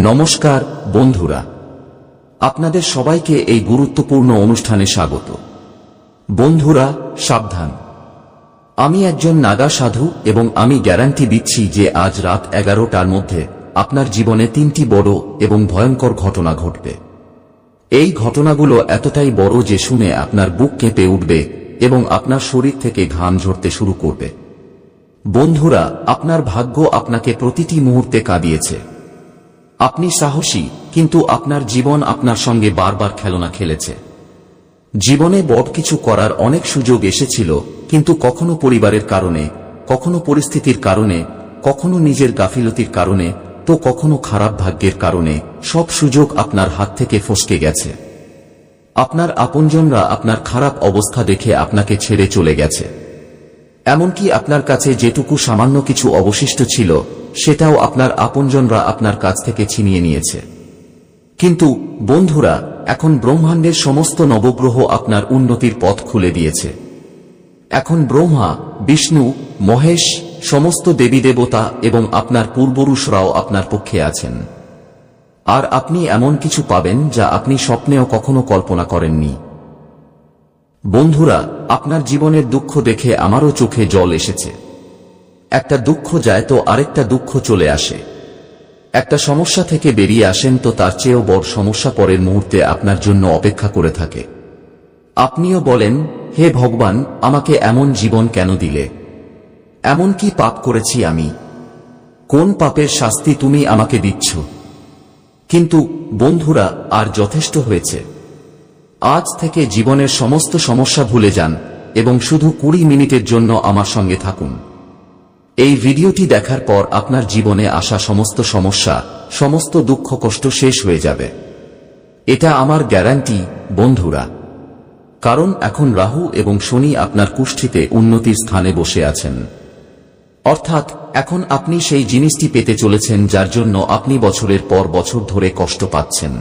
নমস্কার বন্ধুরা, আপনাদের সবাইকে এই গুরুত্বপূর্ণ অনুষ্ঠানে স্বাগত। বন্ধুরা সাবধান, আমি একজন নাগা সাধু এবং আমি গ্যারান্টি দিচ্ছি যে আজ রাত 11টার মধ্যে আপনার জীবনে 3টি বড় এবং ভয়ঙ্কর ঘটনা ঘটবে। এই ঘটনাগুলো এতটাই বড় যে শুনে আপনার বুক কেঁপে উঠবে এবং আপনার শরীর থেকে ঘাম ঝরতে শুরু করবে। বন্ধুরা, আপনার ভাগ্য আপনাকে প্রতিটি মুহূর্তে কাঁদিয়েছে। আপনি সাহসী, কিন্তু আপনার জীবন আপনার সঙ্গে বারবার খেলনা খেলেছে। জীবনে বড় কিছু করার অনেক সুযোগ এসেছিল, কিন্তু কখনো পরিবারের কারণে, কখনো পরিস্থিতির কারণে, কখনো নিজের গাফিলতির কারণে, তো কখনো খারাপ ভাগ্যের কারণে সব সুযোগ আপনার হাত থেকে ফসকে গেছে। আপনার আপনজনরা আপনার খারাপ অবস্থা দেখে আপনাকে ছেড়ে চলে গেছে। এমনকি আপনার কাছে যেটুকু সামান্য কিছু অবশিষ্ট ছিল সেটাও আপনার আপনজনরা আপনার কাছ থেকে ছিনিয়ে নিয়েছে। কিন্তু বন্ধুরা, এখন ব্রহ্মাণ্ডের সমস্ত নবগ্রহ আপনার উন্নতির পথ খুলে দিয়েছে। এখন ব্রহ্মা, বিষ্ণু, মহেশ, সমস্ত দেবী দেবতা এবং আপনার পূর্বপুরুষরাও আপনার পক্ষে আছেন। আর আপনি এমন কিছু পাবেন যা আপনি স্বপ্নেও কখনো কল্পনা করেননি। বন্ধুরা, আপনার জীবনের দুঃখ দেখে আমারও চোখে জল এসেছে। একটা দুঃখ যায় তো আরেকটা দুঃখ চলে আসে। একটা সমস্যা থেকে বেরিয়ে আসেন তো তার চেয়েও বড় সমস্যা পরের মুহূর্তে আপনার জন্য অপেক্ষা করে থাকে। আপনিও বলেন, হে ভগবান, আমাকে এমন জীবন কেন দিলে? এমন কি পাপ করেছি আমি? কোন পাপের শাস্তি তুমি আমাকে দিচ্ছ? কিন্তু বন্ধুরা, আর যথেষ্ট হয়েছে। আজ থেকে জীবনের সমস্ত সমস্যা ভুলে যান এবং শুধু 20 মিনিটের জন্য আমার সঙ্গে থাকুন। এই ভিডিওটি দেখার পর আপনার জীবনে আসা সমস্ত সমস্যা, সমস্ত দুঃখ কষ্ট শেষ হয়ে যাবে। এটা আমার গ্যারান্টি বন্ধুরা। কারণ এখন রাহু এবং শনি আপনার কুষ্ঠিতে উন্নতির স্থানে বসে আছেন। অর্থাৎ এখন আপনি সেই জিনিসটি পেতে চলেছেন যার জন্য আপনি বছরের পর বছর ধরে কষ্ট পাচ্ছেন।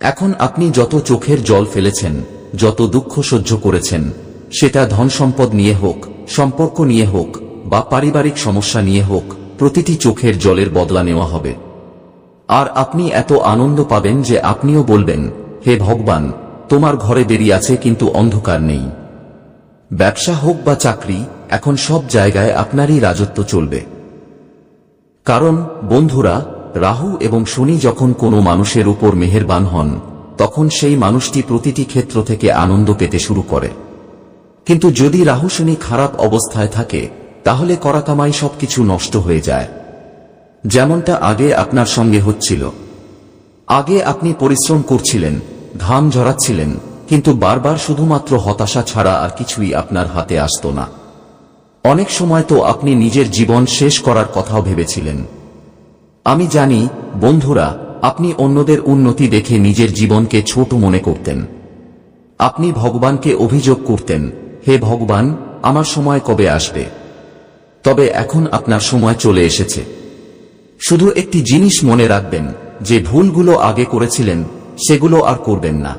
এখন আপনি যত চোখের জল ফেলেছেন, যত দুঃখ সহ্য করেছেন, সেটা ধন সম্পদ নিয়ে হোক, সম্পর্ক নিয়ে হোক বা পারিবারিক সমস্যা নিয়ে হোক, প্রতিটি চোখের জলের বদলা নেওয়া হবে। আর আপনি এত আনন্দ পাবেন যে আপনিও বলবেন, হে ভগবান, তোমার ঘরে বেরিয়ে আছে কিন্তু অন্ধকার নেই। ব্যবসা হোক বা চাকরি, এখন সব জায়গায় আপনারই রাজত্ব চলবে। কারণ বন্ধুরা, রাহু এবং শনি যখন কোনো মানুষের উপর মেহেরবান হন, তখন সেই মানুষটি প্রতিটি ক্ষেত্র থেকে আনন্দ পেতে শুরু করে। কিন্তু যদি রাহু শনি খারাপ অবস্থায় থাকে, তাহলে করা কামাই সবকিছু নষ্ট হয়ে যায়। যেমনটা আগে আপনার সঙ্গে হচ্ছিল। আগে আপনি পরিশ্রম করছিলেন, ঘাম ঝরাচ্ছিলেন, কিন্তু বারবার শুধুমাত্র হতাশা ছাড়া আর কিছুই আপনার হাতে আসত না। অনেক সময় তো আপনি নিজের জীবন শেষ করার কথাও ভেবেছিলেন। আমি জানি বন্ধুরা, আপনি অন্যদের উন্নতি দেখে নিজের জীবনকে ছোট মনে করতেন। আপনি ভগবানকে অভিযোগ করতেন, হে ভগবান, আমার সময় কবে আসবে? তবে এখন আপনার সময় চলে এসেছে। শুধু একটি জিনিস মনে রাখবেন, যে ভুলগুলো আগে করেছিলেন সেগুলো আর করবেন না।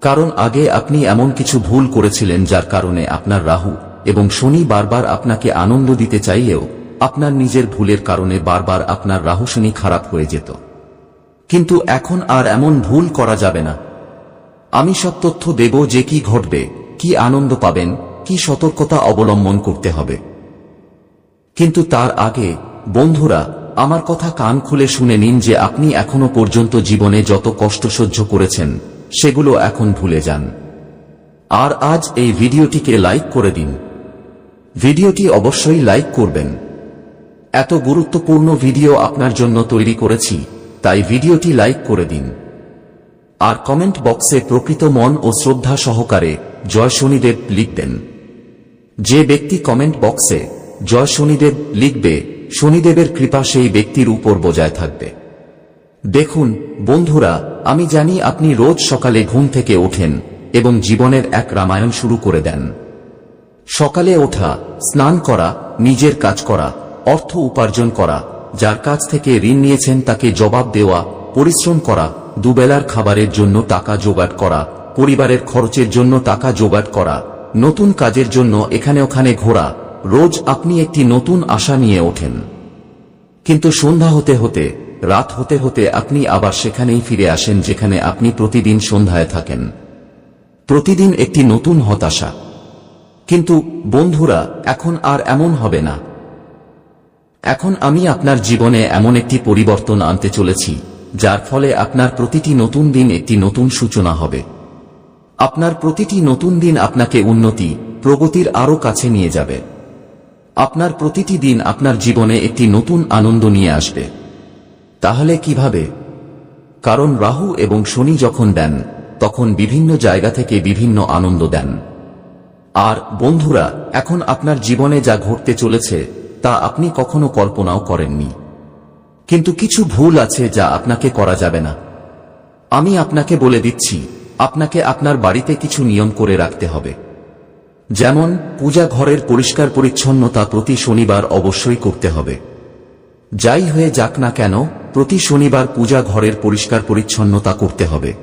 কারণ আগে আপনি এমন কিছু ভুল করেছিলেন যার কারণে আপনার রাহু এবং শনি বারবার আপনাকে আনন্দ দিতে চাইলেও আপনার নিজের ভুলের কারণে বারবার আপনার রাহু শনি খারাপ হয়ে যেত। কিন্তু এখন আর এমন ভুল করা যাবে না। আমি সব তথ্য দেব যে কি ঘটবে, কি আনন্দ পাবেন, কি সতর্কতা অবলম্বন করতে হবে। কিন্তু তার আগে বন্ধুরা, আমার কথা কান খুলে শুনে নিন যে আপনি এখনো পর্যন্ত জীবনে যত কষ্ট সহ্য করেছেন সেগুলো এখন ভুলে যান। আর আজ এই ভিডিওটিকে লাইক করে দিন। ভিডিওটি অবশ্যই লাইক করবেন। এত গুরুত্বপূর্ণ ভিডিও আপনার জন্য তৈরি করেছি, তাই ভিডিওটি লাইক করে দিন। আর কমেন্ট বক্সে প্রকৃত মন ও শ্রদ্ধা সহকারে জয় শনিদেব লিখবেন। যে ব্যক্তি কমেন্ট বক্সে জয় শনিদেব লিখবে, শনিদেবের কৃপা সেই ব্যক্তির উপর বজায় থাকবে। দেখুন বন্ধুরা, আমি জানি আপনি রোজ সকালে ঘুম থেকে ওঠেন এবং জীবনের এক রামায়ণ শুরু করে দেন। সকালে ওঠা, স্নান করা, নিজের কাজ করা, অর্থ উপার্জন করা, যার কাছ থেকে ঋণ নিয়েছেন তাকে জবাব দেওয়া, পরিশ্রম করা, দুবেলার খাবারের জন্য টাকা জোগাড় করা, পরিবারের খরচের জন্য টাকা জোগাড় করা, নতুন কাজের জন্য এখানে ওখানে ঘোরা। রোজ আপনি একটি নতুন আশা নিয়ে ওঠেন। কিন্তু সন্ধ্যা হতে হতে রাত হতে হতে আপনি আবার সেখানেই ফিরে আসেন যেখানে আপনি প্রতিদিন সন্ধ্যায় থাকেন। প্রতিদিন একটি নতুন হতাশা। কিন্তু বন্ধুরা, এখন আর এমন হবে না। এখন আমি আপনার জীবনে এমন একটি পরিবর্তন আনতে চলেছি যার ফলে আপনার প্রতিটি নতুন দিন একটি নতুন সূচনা হবে। আপনার প্রতিটি নতুন দিন আপনাকে উন্নতি, প্রগতির আরো কাছে নিয়ে যাবে। আপনার প্রতিটি দিন আপনার জীবনে একটি নতুন আনন্দ নিয়ে আসবে। তাহলে কিভাবে? কারণ রাহু এবং শনি যখন দেন তখন বিভিন্ন জায়গা থেকে বিভিন্ন আনন্দ দেন। আর বন্ধুরা, এখন আপনার জীবনে যা ঘটতে চলেছে তা আপনি কখনো কল্পনাও করেননি। কিন্তু কিছু ভুল আছে যা আপনাকে করা যাবে না। আমি আপনাকে বলে দিচ্ছি, আপনাকে আপনার বাড়িতে কিছু নিয়ম করে রাখতে হবে। যেমন পূজা ঘরের পরিষ্কার পরিচ্ছন্নতা প্রতি শনিবার অবশ্যই করতে হবে। যাই হয়ে যাক না কেন, প্রতি শনিবার পূজা ঘরের পরিষ্কার পরিচ্ছন্নতা করতে হবে।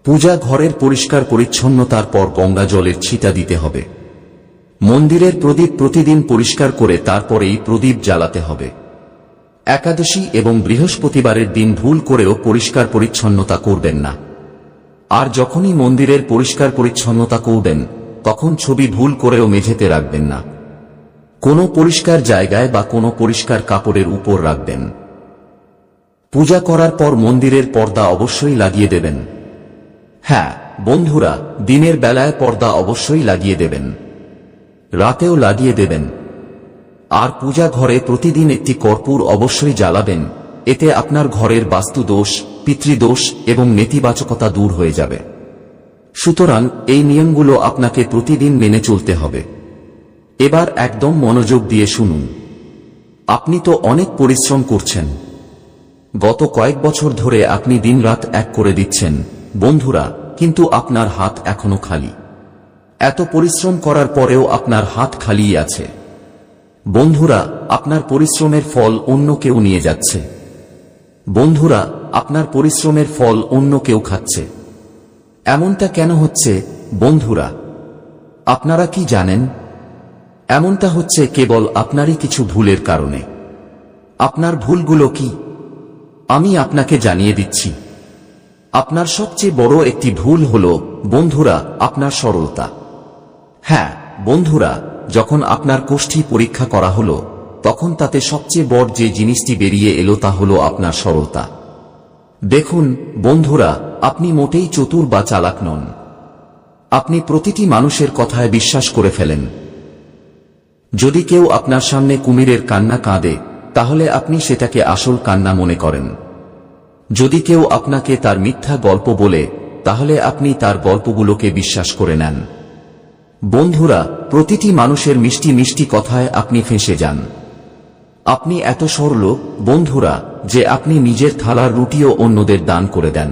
পূজা ঘরের পরিষ্কার পরিচ্ছন্নতার পর গঙ্গা জলের ছিটা দিতে হবে। মন্দিরের প্রদীপ প্রতিদিন পরিষ্কার করে তারপরেই প্রদীপ জ্বালাতে হবে। একাদশী এবং বৃহস্পতিবারের দিন ভুল করেও পরিষ্কার পরিচ্ছন্নতা করবেন না। আর যখনই মন্দিরের পরিষ্কার পরিচ্ছন্নতা করবেন তখন ছবি ভুল করেও মেঝেতে রাখবেন না। কোনো পরিষ্কার জায়গায় বা কোনো পরিষ্কার কাপড়ের উপর রাখবেন। পূজা করার পর মন্দিরের পর্দা অবশ্যই লাগিয়ে দেবেন। হ্যাঁ বন্ধুরা, দিনের বেলায় পর্দা অবশ্যই লাগিয়ে দেবেন, রাতেও লাগিয়ে দেবেন। আর পূজা ঘরে প্রতিদিন একটি কর্পূর অবশ্যই জ্বালাবেন। এতে আপনার ঘরের বাস্তুদোষ, পিতৃদোষ এবং নেতিবাচকতা দূর হয়ে যাবে। সুতরাং এই নিয়মগুলো আপনাকে প্রতিদিন মেনে চলতে হবে। এবার একদম মনোযোগ দিয়ে শুনুন। আপনি তো অনেক পরিশ্রম করছেন। গত কয়েক বছর ধরে আপনি দিনরাত এক করে দিচ্ছেন বন্ধুরা, কিন্তু আপনার হাত এখনো খালি। এত পরিশ্রম করার পরেও আপনার হাত খালিই আছে। বন্ধুরা, আপনার পরিশ্রমের ফল অন্য কেউ নিয়ে যাচ্ছে। বন্ধুরা, আপনার পরিশ্রমের ফল অন্য কেউ খাচ্ছে। এমনটা কেন হচ্ছে বন্ধুরা? আপনারা কি জানেন? এমনটা হচ্ছে কেবল আপনারই কিছু ভুলের কারণে। আপনার ভুলগুলো কি? আমি আপনাকে জানিয়ে দিচ্ছি। আপনার সবচেয়ে বড় একটি ভুল হল বন্ধুরা, আপনার সরলতা। হ্যাঁ বন্ধুরা, যখন আপনার কোষ্ঠী পরীক্ষা করা হলো তখন তাতে সবচেয়ে বড় যে জিনিসটি বেরিয়ে এলো তা হল আপনার সরলতা। দেখুন বন্ধুরা, আপনি মোটেই চতুর বা চালাক নন। আপনি প্রতিটি মানুষের কথায় বিশ্বাস করে ফেলেন। যদি কেউ আপনার সামনে কুমিরের কান্না কাঁদে তাহলে আপনি সেটাকে আসল কান্না মনে করেন। যদি কেউ আপনাকে তার মিথ্যা গল্প বলে তাহলে আপনি তার গল্পগুলোকে বিশ্বাস করে নেন। বন্ধুরা, প্রতিটি মানুষের মিষ্টি মিষ্টি কথায় আপনি ফেঁসে যান। আপনি এত সরল বন্ধুরা যে আপনি নিজের থালার রুটিও অন্যদের দান করে দেন।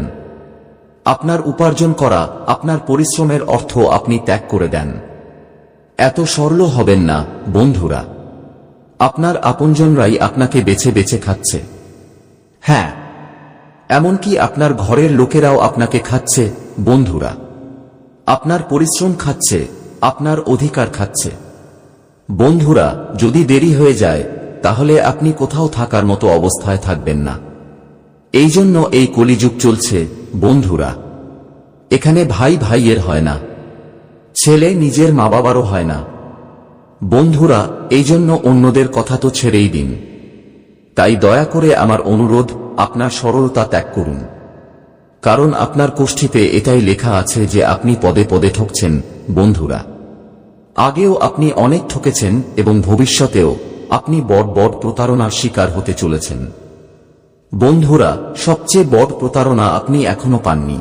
আপনার উপার্জন করা, আপনার পরিশ্রমের অর্থ আপনি ত্যাগ করে দেন। এত সরল হবেন না বন্ধুরা। আপনার আপনজনরাই আপনাকে বেছে বেছে খাচ্ছে। হ্যাঁ, এমনকি আপনার ঘরের লোকেরাও আপনাকে খাচ্ছে বন্ধুরা। আপনার পরিশ্রম খাচ্ছে, আপনার অধিকার খাচ্ছে। বন্ধুরা, যদি দেরি হয়ে যায় তাহলে আপনি কোথাও থাকার মতো অবস্থায় থাকবেন না। এই জন্য এই কলিযুগ চলছে বন্ধুরা। এখানে ভাই ভাইয়ের হয় না, ছেলে নিজের মা বাবারও হয় না। বন্ধুরা, এই জন্য অন্যদের কথা তো ছেড়েই দিন। তাই দয়া করে আমার অনুরোধ, আপনার সরলতা ত্যাগ করুন। কারণ আপনার কোষ্ঠীতে এটাই লেখা আছে যে আপনি পদে পদে ঠকছেন বন্ধুরা। আগেও আপনি অনেক ঠকেছেন এবং ভবিষ্যতেও আপনি বড় বড় প্রতারণার শিকার হতে চলেছেন। বন্ধুরা, সবচেয়ে বড় প্রতারণা আপনি এখনো পাননি।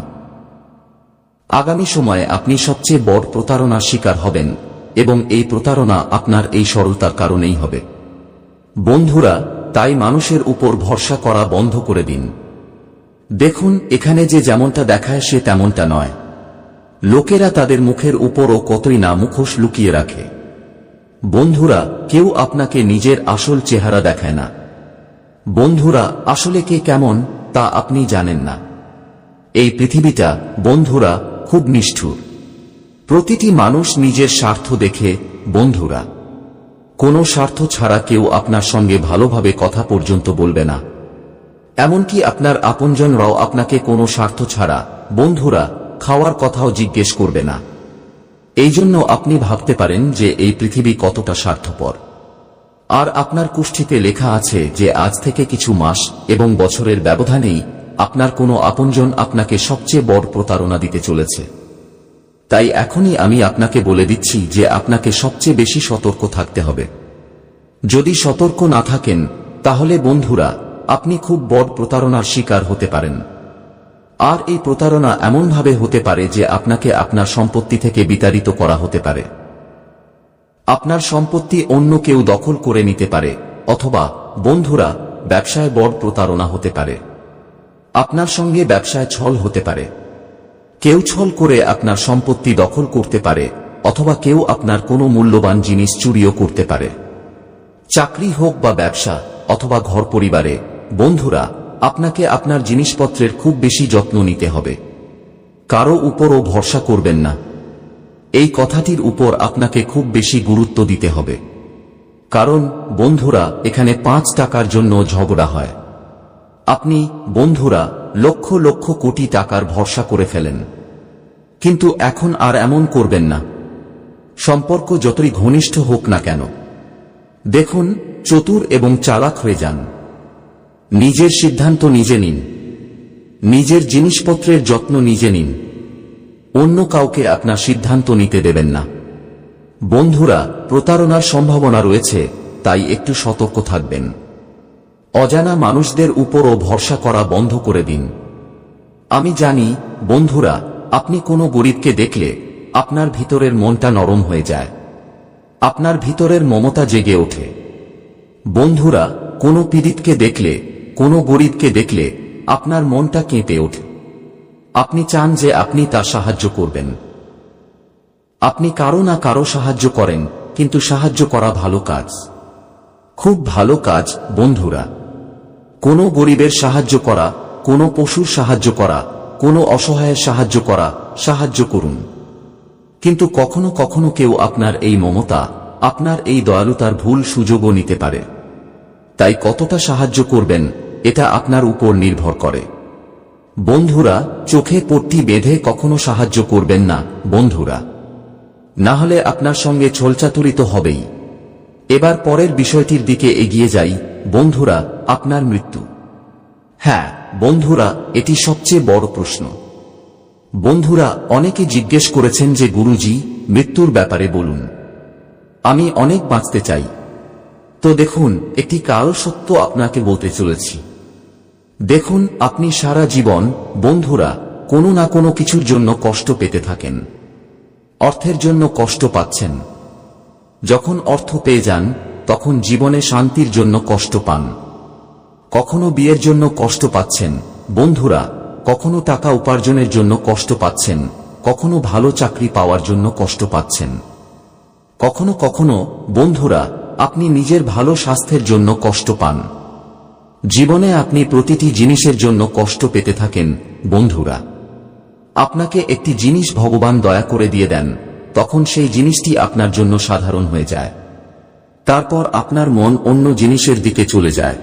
আগামী সময়ে আপনি সবচেয়ে বড় প্রতারণার শিকার হবেন এবং এই প্রতারণা আপনার এই সরলতার কারণেই হবে। বন্ধুরা, তাই মানুষের উপর ভরসা করা বন্ধ করে দিন। দেখুন, এখানে যে যেমনটা দেখায় সে তেমনটা নয়। লোকেরা তাদের মুখের উপরও কতই না মুখোশ লুকিয়ে রাখে। বন্ধুরা, কেউ আপনাকে নিজের আসল চেহারা দেখায় না। বন্ধুরা, আসলে কে কেমন তা আপনি জানেন না। এই পৃথিবীটা বন্ধুরা খুব নিষ্ঠুর। প্রতিটি মানুষ নিজের স্বার্থ দেখে বন্ধুরা। কোনো স্বার্থ ছাড়া কেউ আপনার সঙ্গে ভালোভাবে কথা পর্যন্ত বলবে না। এমনকি আপনার আপনজনরাও আপনাকে কোনো স্বার্থ ছাড়া, বন্ধুরা, খাওয়ার কথাও জিজ্ঞেস করবে না। এই জন্য আপনি ভাবতে পারেন যে এই পৃথিবী কতটা স্বার্থপর। আর আপনার কুষ্ঠিতে লেখা আছে যে আজ থেকে কিছু মাস এবং বছরের ব্যবধানেই আপনার কোনো আপনজন আপনাকে সবচেয়ে বড় প্রতারণা দিতে চলেছে। তাই এখনই আমি আপনাকে বলে দিচ্ছি যে আপনাকে সবচেয়ে বেশি সতর্ক থাকতে হবে। যদি সতর্ক না থাকেন তাহলে বন্ধুরা আপনি খুব বড় প্রতারণার শিকার হতে পারেন। আর এই প্রতারণা এমনভাবে হতে পারে যে আপনাকে আপনার সম্পত্তি থেকে বিতাড়িত করা হতে পারে। আপনার সম্পত্তি অন্য কেউ দখল করে নিতে পারে, অথবা বন্ধুরা ব্যবসায় বড় প্রতারণা হতে পারে। আপনার সঙ্গে ব্যবসায় ছল হতে পারে। কেউ ছল করে আপনার সম্পত্তি দখল করতে পারে, অথবা কেউ আপনার কোনো মূল্যবান জিনিস চুরিও করতে পারে। চাকরি হোক বা ব্যবসা অথবা ঘর পরিবারে, বন্ধুরা আপনাকে আপনার জিনিসপত্রের খুব বেশি যত্ন নিতে হবে। কারো উপরও ভরসা করবেন না। এই কথাটির উপর আপনাকে খুব বেশি গুরুত্ব দিতে হবে। কারণ বন্ধুরা এখানে 5 টাকার জন্য ঝগড়া হয়। আপনি বন্ধুরা লক্ষ লক্ষ কোটি টাকার ভরসা করে ফেলেন, কিন্তু এখন আর এমন করবেন না। সম্পর্ক যতই ঘনিষ্ঠ হোক না কেন, দেখুন চতুর এবং চালাক হয়ে যান। নিজের সিদ্ধান্ত নিজে নিন। নিজের জিনিসপত্রের যত্ন নিজে নিন। অন্য কাউকে আপনার সিদ্ধান্ত নিতে দেবেন না। বন্ধুরা প্রতারণার সম্ভাবনা রয়েছে, তাই একটু সতর্ক থাকবেন। অজানা মানুষদের উপরও ভরসা করা বন্ধ করে দিন। আমি জানি বন্ধুরা আপনি কোনো গরিবকে দেখলে আপনার ভিতরের মনটা নরম হয়ে যায়, আপনার ভিতরের মমতা জেগে ওঠে। বন্ধুরা কোনো পীড়িতকে দেখলে, কোনো গরিবকে দেখলে আপনার মনটা কেঁপে ওঠে। আপনি চান যে আপনি তার সাহায্য করবেন। আপনি কারো না কারো সাহায্য করেন, কিন্তু সাহায্য করা ভালো কাজ, খুব ভালো কাজ। বন্ধুরা কোনো গরিবের সাহায্য করা, কোনো পশুর সাহায্য করা, কোনো অসহায়ের সাহায্য করা, সাহায্য করুন। কিন্তু কখনো কখনো কেউ আপনার এই মমতা, আপনার এই দয়ালুতার ভুল সুযোগও নিতে পারে। তাই কতটা সাহায্য করবেন এটা আপনার উপর নির্ভর করে। বন্ধুরা চোখে পট্টি বেঁধে কখনো সাহায্য করবেন না বন্ধুরা, না হলে আপনার সঙ্গে ছলচাতুরিত হবেই। এবার পরের বিষয়টির দিকে এগিয়ে যাই বন্ধুরা, আপনার মৃত্যু। হ্যাঁ বন্ধুরা এটি সবচেয়ে বড় প্রশ্ন। বন্ধুরা অনেকে জিজ্ঞেস করেছেন যে গুরুজি মৃত্যুর ব্যাপারে বলুন, আমি অনেক বাঁচতে চাই। তো দেখুন একটি কাল সত্য আপনাকে বলতে চলেছি। দেখুন আপনি সারা জীবন বন্ধুরা কোনো না কোনো কিছুর জন্য কষ্ট পেতে থাকেন। অর্থের জন্য কষ্ট পাচ্ছেন। যখন অর্থ পেয়ে যান তখন জীবনে শান্তির জন্য কষ্ট পান। কখনো বিয়ের জন্য কষ্ট পাচ্ছেন বন্ধুরা, কখনো টাকা উপার্জনের জন্য কষ্ট পাচ্ছেন, কখনো ভালো চাকরি পাওয়ার জন্য কষ্ট পাচ্ছেন। কখনো কখনো বন্ধুরা আপনি নিজের ভালো স্বাস্থ্যের জন্য কষ্ট পান। জীবনে আপনি প্রতিটি জিনিসের জন্য কষ্ট পেতে থাকেন বন্ধুরা। আপনাকে একটি জিনিস ভগবান দয়া করে দিয়ে দেন, তখন সেই জিনিসটি আপনার জন্য সাধারণ হয়ে যায়। তারপর আপনার মন অন্য জিনিসের দিকে চলে যায়।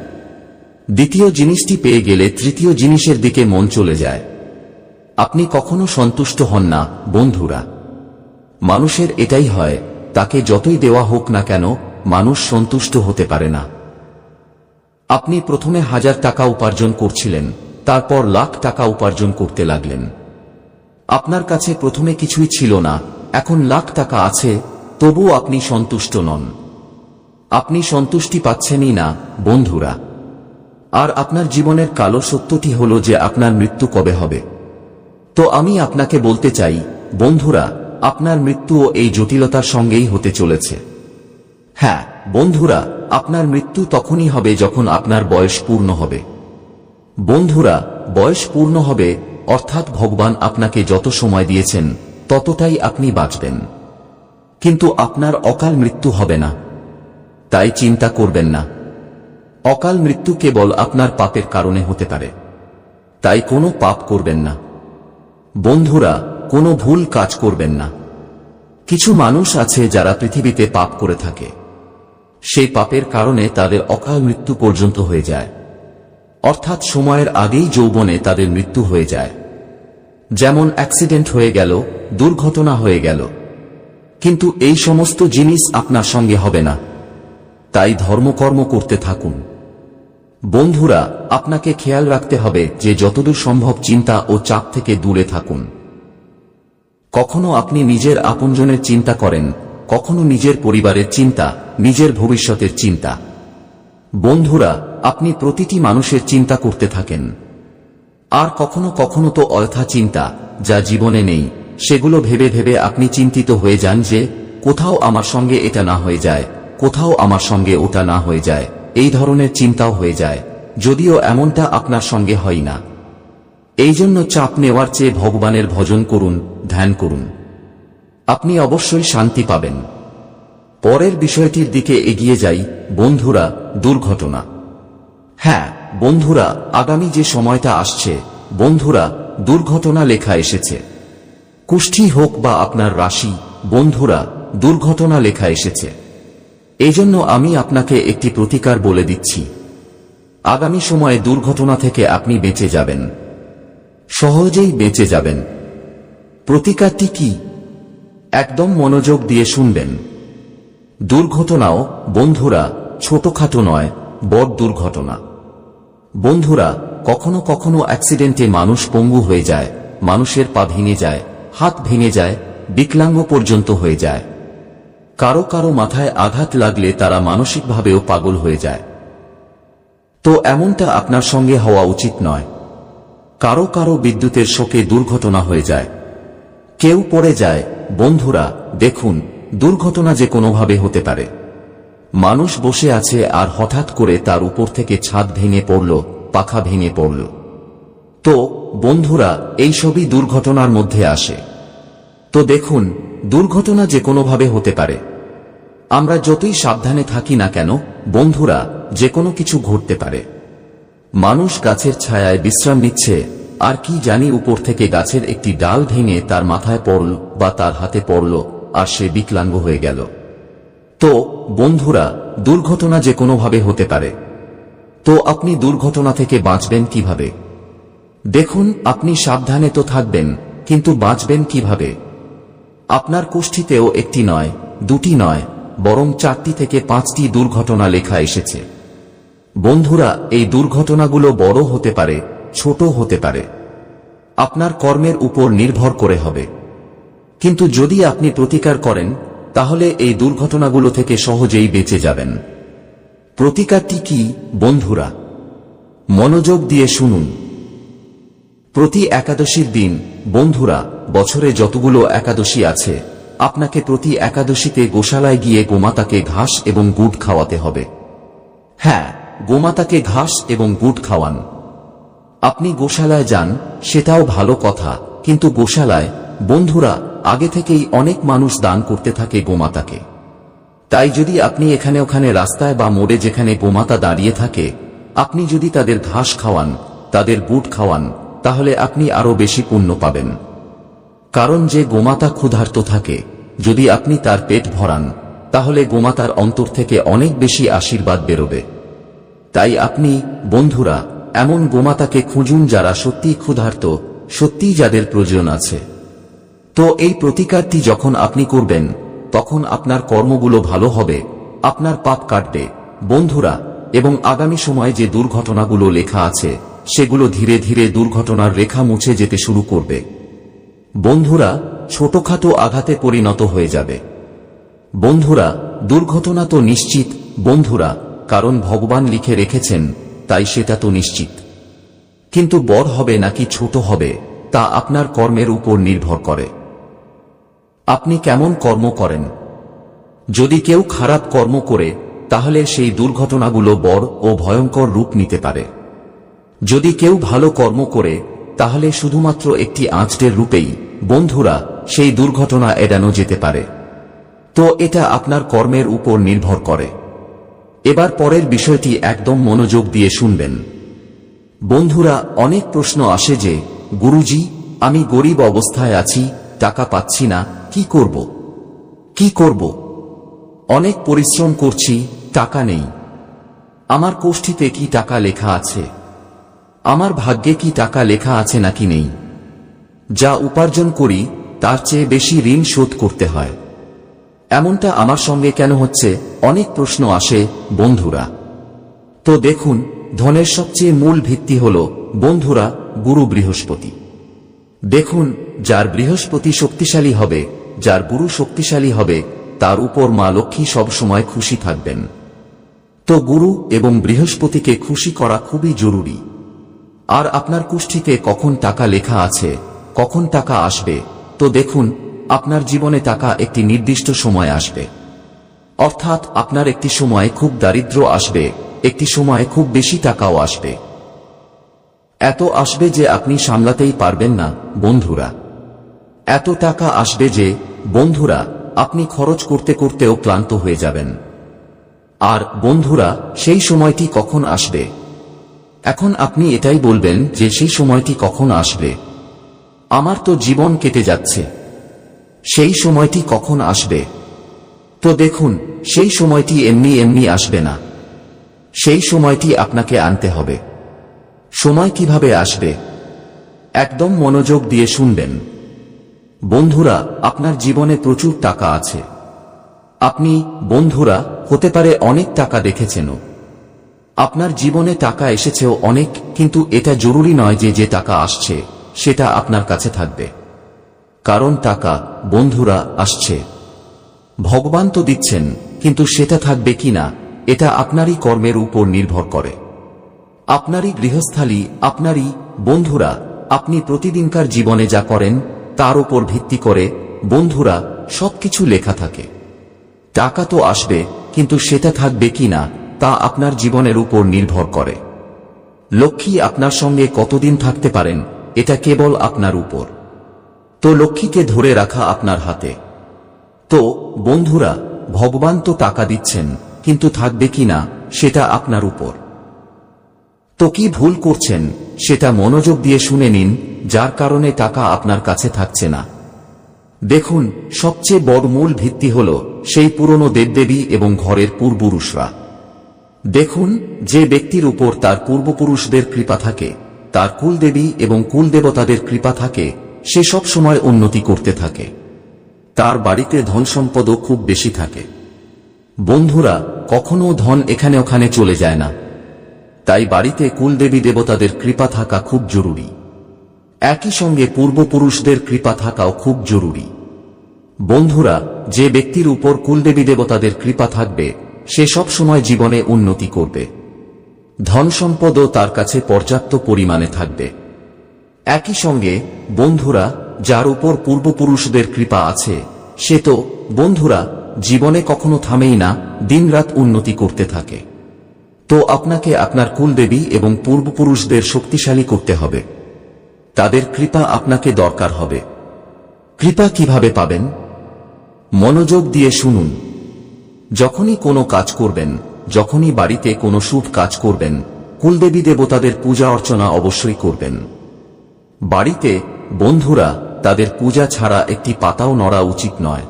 দ্বিতীয় জিনিসটি পেয়ে গেলে তৃতীয় জিনিসের দিকে মন চলে যায়। আপনি কখনো সন্তুষ্ট হন না বন্ধুরা। মানুষের এটাই হয়, তাকে যতই দেওয়া হোক না কেন মানুষ সন্তুষ্ট হতে পারে না। আপনি প্রথমে 1000 টাকা উপার্জন করছিলেন, তারপর লাখ টাকা উপার্জন করতে লাগলেন। আপনার কাছে প্রথমে কিছুই ছিল না, এখন লাখ টাকা আছে, তবুও আপনি সন্তুষ্ট নন। আপনি সন্তুষ্টি পাচ্ছেনই না বন্ধুরা। আর আপনার জীবনের কালো সত্যটি হলো যে আপনার মৃত্যু কবে হবে। তো আমি আপনাকে বলতে চাই বন্ধুরা, আপনার মৃত্যুও এই জটিলতার সঙ্গেই হতে চলেছে। হ্যাঁ বন্ধুরা, আপনার মৃত্যু তখনই হবে যখন আপনার বয়স পূর্ণ হবে। বন্ধুরা বয়স পূর্ণ হবে অর্থাৎ ভগবান আপনাকে যত সময় দিয়েছেন ততটাই আপনি বাঁচবেন, কিন্তু আপনার অকাল মৃত্যু হবে না। তাই চিন্তা করবেন না। অকাল মৃত্যু কেবল আপনার পাপের কারণে হতে পারে, তাই কোনো পাপ করবেন না বন্ধুরা, কোনো ভুল কাজ করবেন না। কিছু মানুষ আছে যারা পৃথিবীতে পাপ করে থাকে, সেই পাপের কারণে তাদের অকাল মৃত্যু পর্যন্ত হয়ে যায়। অর্থাৎ সময়ের আগেই যৌবনে তাদের মৃত্যু হয়ে যায়। যেমন অ্যাক্সিডেন্ট হয়ে গেল, দুর্ঘটনা হয়ে গেল। কিন্তু এই সমস্ত জিনিস আপনার সঙ্গে হবে না। তাই ধর্মকর্ম করতে থাকুন। বন্ধুরা, আপনাকে খেয়াল রাখতে হবে যে যতদূর সম্ভব চিন্তা ও চাপ থেকে দূরে থাকুন। কখনো আপনি নিজের আপনজনের চিন্তা করেন, কখনো নিজের পরিবারের চিন্তা, নিজের ভবিষ্যতের চিন্তা। বন্ধুরা, আপনি প্রতিটি মানুষের চিন্তা করতে থাকেন। আর কখনো কখনো তো অযথা চিন্তা, যা জীবনে নেই, সেগুলো ভেবে ভেবে আপনি চিন্তিত হয়ে যান যে কোথাও আমার সঙ্গে এটা না হয়ে যায়, কোথাও আমার সঙ্গে ওটা না হয়ে যায়। এই ধরনের চিন্তাও হয়ে যায়, যদিও এমনটা আপনার সঙ্গে হয় না। এই জন্য চাপ নেওয়ার চেয়ে ভগবানের ভজন করুন, ধ্যান করুন। আপনি অবশ্যই শান্তি পাবেন। পরের বিষয়টির দিকে এগিয়ে যাই। বন্ধুরা, দুর্ঘটনা। হ্যাঁ বন্ধুরা, আগামী যে সময়টা আসছে, বন্ধুরা, দুর্ঘটনা লেখা এসেছে। কুষ্ঠি হোক বা আপনার রাশি, বন্ধুরা, দুর্ঘটনা লেখা এসেছে। এজন্য আমি আপনাকে একটি প্রতিকার বলে দিচ্ছি। আগামী সময়ে দুর্ঘটনা থেকে আপনি বেঁচে যাবেন, সহজেই বেঁচে যাবেন। প্রতিকারটি কি? একদম মনোযোগ দিয়ে শুনবেন। দুর্ঘটনাও বন্ধুরা ছোটখাটো নয়, বড় দুর্ঘটনা। বন্ধুরা, কখনো কখনো অ্যাক্সিডেন্টে মানুষ পঙ্গু হয়ে যায়, মানুষের পা ভেঙে যায়, হাত ভেঙে যায়, বিকলাঙ্গ পর্যন্ত হয়ে যায়। কারো কারো মাথায় আঘাত লাগলে তারা মানসিকভাবেও পাগল হয়ে যায়। তো এমনটা আপনার সঙ্গে হওয়া উচিত নয়। কারো কারো বিদ্যুতের শোকে দুর্ঘটনা হয়ে যায়, কেউ পড়ে যায়। বন্ধুরা দেখুন, দুর্ঘটনা যে কোনোভাবে হতে পারে। মানুষ বসে আছে আর হঠাৎ করে তার উপর থেকে ছাদ ভেঙে পড়ল, পাখা ভেঙে পড়ল। তো বন্ধুরা, এই সবই দুর্ঘটনার মধ্যে আসে। তো দেখুন, দুর্ঘটনা যে কোনোভাবে হতে পারে। আমরা যতই সাবধানে থাকি না কেন, বন্ধুরা, যে কোনো কিছু ঘটতে পারে। মানুষ গাছের ছায়ায় বিশ্রাম নিচ্ছে, আর কি জানি উপর থেকে গাছের একটি ডাল ভেঙে তার মাথায় পড়ল বা তার হাতে পড়ল, আর সে বিকলাঙ্গ হয়ে গেল। তো বন্ধুরা, দুর্ঘটনা যে কোনোভাবে হতে পারে। তো আপনি দুর্ঘটনা থেকে বাঁচবেন কিভাবে? দেখুন, আপনি সাবধানে তো থাকবেন, কিন্তু বাঁচবেন কিভাবে? আপনার কুষ্ঠিতেও একটি নয়, দুটি নয়, বরং 4টি থেকে 5টি দুর্ঘটনা লেখা এসেছে। বন্ধুরা, এই দুর্ঘটনাগুলো বড় হতে পারে, ছোট হতে পারে। আপনার কর্মের উপর নির্ভর করে হবে। কিন্তু যদি আপনি প্রতিকার করেন, তাহলে এই দুর্ঘটনাগুলো থেকে সহজেই বেঁচে যাবেন। প্রতিকারটি কি বন্ধুরা? মনোযোগ দিয়ে শুনুন। প্রতি একাদশীর দিন, বন্ধুরা, বছরে যতগুলো একাদশী আছে, আপনাকে প্রতি একাদশীতে গোশালায় গিয়ে গোমাতাকে ঘাস এবং গুড় খাওয়াতে হবে। হ্যাঁ, গোমাতাকে ঘাস এবং গুড় খাওয়ান। আপনি গোশালায় যান, সেটাও ভালো কথা, কিন্তু গোশালায়, বন্ধুরা, আগে থেকেই অনেক মানুষ দান করতে থাকে গোমাতাকে। তাই যদি আপনি এখানে ওখানে রাস্তায় বা মোড়ে যেখানে গোমাতা দাঁড়িয়ে থাকে, আপনি যদি তাদের ঘাস খাওয়ান, তাদের গুড় খাওয়ান, তাহলে আপনি আরো বেশি পুণ্য পাবেন। কারণ যে গোমাতা ক্ষুধার্ত থাকে, যদি আপনি তার পেট ভরান, তাহলে গোমাতার অন্তর থেকে অনেক বেশি আশীর্বাদ বেরোবে। তাই আপনি, বন্ধুরা, এমন গোমাতাকে খুঁজুন যারা সত্যিই ক্ষুধার্ত, সত্যিই যাদের প্রয়োজন আছে। তো এই প্রতিকারটি যখন আপনি করবেন, তখন আপনার কর্মগুলো ভালো হবে, আপনার পাপ কাটবে, বন্ধুরা, এবং আগামী সময়ে যে দুর্ঘটনাগুলো লেখা আছে, সেগুলো ধীরে ধীরে দুর্ঘটনার রেখা মুছে যেতে শুরু করবে। বন্ধুরা, ছোটখাটো আঘাতে পরিণত হয়ে যাবে। বন্ধুরা, দুর্ঘটনা তো নিশ্চিত, বন্ধুরা, কারণ ভগবান লিখে রেখেছেন, তাই সেটা তো নিশ্চিত। কিন্তু বড় হবে নাকি ছোট হবে, তা আপনার কর্মের উপর নির্ভর করে। আপনি কেমন কর্ম করেন? যদি কেউ খারাপ কর্ম করে, তাহলে সেই দুর্ঘটনাগুলো বড় ও ভয়ঙ্কর রূপ নিতে পারে। যদি কেউ ভালো কর্ম করে, তাহলে শুধুমাত্র একটি আঁচড়ের রূপেই, বন্ধুরা, সেই দুর্ঘটনা এড়ানো যেতে পারে। তো এটা আপনার কর্মের উপর নির্ভর করে। এবার পরের বিষয়টি একদম মনোযোগ দিয়ে শুনবেন। বন্ধুরা, অনেক প্রশ্ন আসে যে, গুরুজি, আমি গরিব অবস্থায় আছি, টাকা পাচ্ছি না, কি করব? কি করব? অনেক পরিশ্রম করছি, টাকা নেই। আমার কোষ্ঠীতে কি টাকা লেখা আছে? আমার ভাগ্যে কি টাকা লেখা আছে নাকি নেই? যা উপার্জন করি তার চেয়ে বেশি ঋণ শোধ করতে হয়। এমনটা আমার সঙ্গে কেন হচ্ছে? অনেক প্রশ্ন আসে বন্ধুরা। তো দেখুন, ধনের সবচেয়ে মূল ভিত্তি হল বন্ধুরা গুরু বৃহস্পতি। দেখুন, যার বৃহস্পতি শক্তিশালী হবে, যার গুরু শক্তিশালী হবে, তার উপর মা লক্ষ্মী সব সময় খুশি থাকবেন। তো গুরু এবং বৃহস্পতিকে খুশি করা খুবই জরুরি। আর আপনার কুষ্ঠিতে কখন টাকা লেখা আছে, কখন টাকা আসবে? তো দেখুন, আপনার জীবনে টাকা একটি নির্দিষ্ট সময় আসবে। অর্থাৎ আপনার একটি সময় খুব দারিদ্র্য আসবে, একটি সময় খুব বেশি টাকাও আসবে। এত আসবে যে আপনি সামলাতেই পারবেন না বন্ধুরা। এত টাকা আসবে যে বন্ধুরা আপনি খরচ করতে করতেও ক্লান্ত হয়ে যাবেন। আর বন্ধুরা, সেই সময়টি কখন আসবে? এখন আপনি এটাই বলবেন যে সেই সময়টি কখন আসবে? আমার তো জীবন কেটে যাচ্ছে, সেই সময়টি কখন আসবে? তো দেখুন, সেই সময়টি এমনি এমনি আসবে না। সেই সময়টি আপনাকে আনতে হবে। সময় কিভাবে আসবে? একদম মনোযোগ দিয়ে শুনবেন বন্ধুরা। আপনার জীবনে প্রচুর টাকা আছে। আপনি বন্ধুরা হতে পারে অনেক টাকা দেখেছেনও। আপনার জীবনে টাকা এসেছেও অনেক, কিন্তু এটা জরুরি নয় যে যে টাকা আসছে সেটা আপনার কাছে থাকবে। কারণ টাকা বন্ধুরা আসছে, ভগবান তো দিচ্ছেন, কিন্তু সেটা থাকবে কিনা এটা আপনারই কর্মের উপর নির্ভর করে। আপনারই গৃহস্থালী, আপনারই বন্ধুরা, আপনি প্রতিদিনকার জীবনে যা করেন তার উপর ভিত্তি করে বন্ধুরা সবকিছু লেখা থাকে। টাকা তো আসবে, কিন্তু সেটা থাকবে কিনা তা আপনার জীবনের উপর নির্ভর করে। লক্ষ্মী আপনার সঙ্গে কতদিন থাকতে পারেন এটা কেবল আপনার উপর। তো লক্ষ্মীকে ধরে রাখা আপনার হাতে। তো বন্ধুরা, ভগবান তো টাকা দিচ্ছেন, কিন্তু থাকবে কিনা সেটা আপনার উপর। তো কি ভুল করছেন সেটা মনোযোগ দিয়ে শুনে নিন, যার কারণে টাকা আপনার কাছে থাকছে না। দেখুন, সবচেয়ে বড় মূল ভিত্তি হল সেই পুরনো দেবদেবী এবং ঘরের পূর্বপুরুষরা। দেখুন, যে ব্যক্তির উপর তার পূর্বপুরুষদের কৃপা থাকে, তার কুলদেবী এবং কুলদেবতাদের কৃপা থাকে, সে সব সময় উন্নতি করতে থাকে। তার বাড়িতে ধন সম্পদও খুব বেশি থাকে। বন্ধুরা, কখনো ধন এখানে ওখানে চলে যায় না। তাই বাড়িতে কুলদেবী দেবতাদের কৃপা থাকা খুব জরুরি। একই সঙ্গে পূর্বপুরুষদের কৃপা থাকাও খুব জরুরি। বন্ধুরা, যে ব্যক্তির উপর কুলদেবী দেবতাদের কৃপা থাকবে সে সব সময় জীবনে উন্নতি করবে। ধন সম্পদও তার কাছে পর্যাপ্ত পরিমাণে থাকবে। একই সঙ্গে বন্ধুরা, যার উপর পূর্বপুরুষদের কৃপা আছে সে তো বন্ধুরা জীবনে কখনো থামেই না, দিনরাত উন্নতি করতে থাকে। তো আপনাকে আপনার কুলদেবী এবং পূর্বপুরুষদের শক্তিশালী করতে হবে। তাদের কৃপা আপনাকে দরকার হবে। কৃপা কিভাবে পাবেন? মনোযোগ দিয়ে শুনুন। যখনই কোনো কাজ করবেন, যখনই বাড়িতে কোনো শুভ কাজ করবেন, কুলদেবী দেবতাদের পূজা অর্চনা অবশ্যই করবেন। বাড়িতে বন্ধুরা তাদের পূজা ছাড়া একটি পাতাও নড়া উচিত নয়।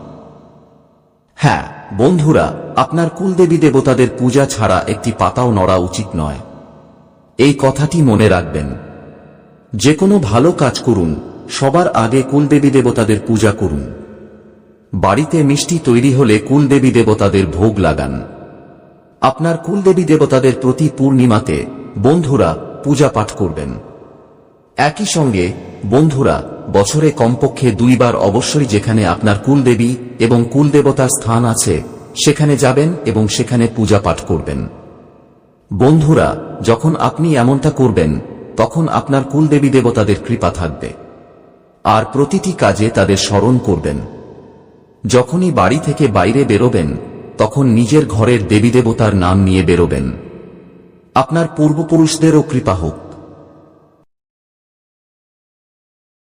হ্যাঁ বন্ধুরা, আপনার কুলদেবী দেবতাদের পূজা ছাড়া একটি পাতাও নড়া উচিত নয়। এই কথাটি মনে রাখবেন। যে কোনো ভালো কাজ করুন, সবার আগে কুলদেবী দেবতাদের পূজা করুন। বাড়িতে মিষ্টি তৈরি হলে কুলদেবী দেবতাদের ভোগ লাগান। আপনার কুলদেবী দেবতাদের প্রতি পূর্ণিমাতে বন্ধুরা পূজা পাঠ করবেন। একই সঙ্গে বন্ধুরা, বছরে কমপক্ষে 2 বার অবশ্যই যেখানে আপনার কুলদেবী এবং কুলদেবতার স্থান আছে সেখানে যাবেন এবং সেখানে পূজা পাঠ করবেন। বন্ধুরা, যখন আপনি এমনটা করবেন তখন আপনার কুলদেবী দেবতাদের কৃপা থাকবে। আর প্রতিটি কাজে তাদের স্মরণ করবেন। যখনই বাড়ি থেকে বাইরে বেরোবেন তখন নিজের ঘরের দেবী দেবতার নাম নিয়ে বেরোবেন। আপনার পূর্বপুরুষদেরও কৃপা হোক।